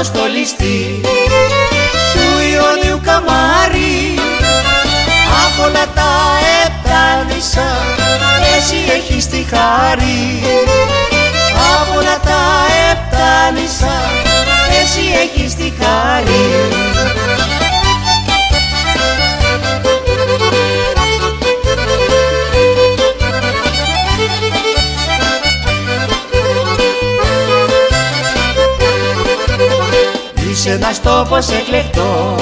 στολιστή του Ιωνίου καμάρι. Απ' όλα τα επτά νησά εσύ έχεις τη χάρη. Απ' όλα τα επτά νησά εσύ έχεις τη χάρη. Είσαι ένας τόπος εκλεκτός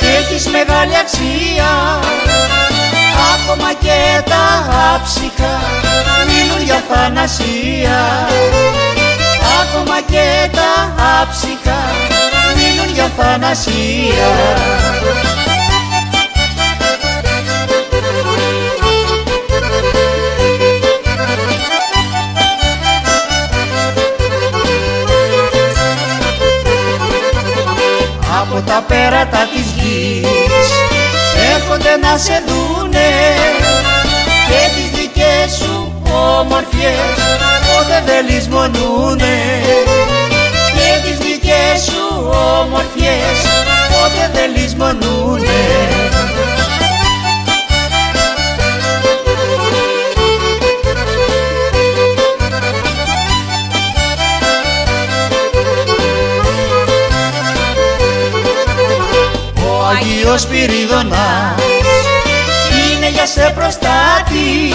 και έχεις μεγάλη αξία. Ακόμα και τα άψυχα μιλούν για θανασία. Ακόμα και τα άψυχα μιλούν για θανασία. Από τα πέρατα της γης έρχονται να σε δούνε και τις δικές σου ομορφιές ποτέ δεν λησμονούνε. Και τις δικές σου ομορφιές ποτέ δεν λησμονούνε. Ο Άγιος Σπυρίδωνας είναι για σε προστάτης.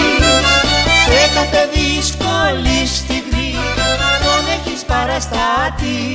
Σε κάθε δύσκολη στιγμή τον έχεις παραστάτη.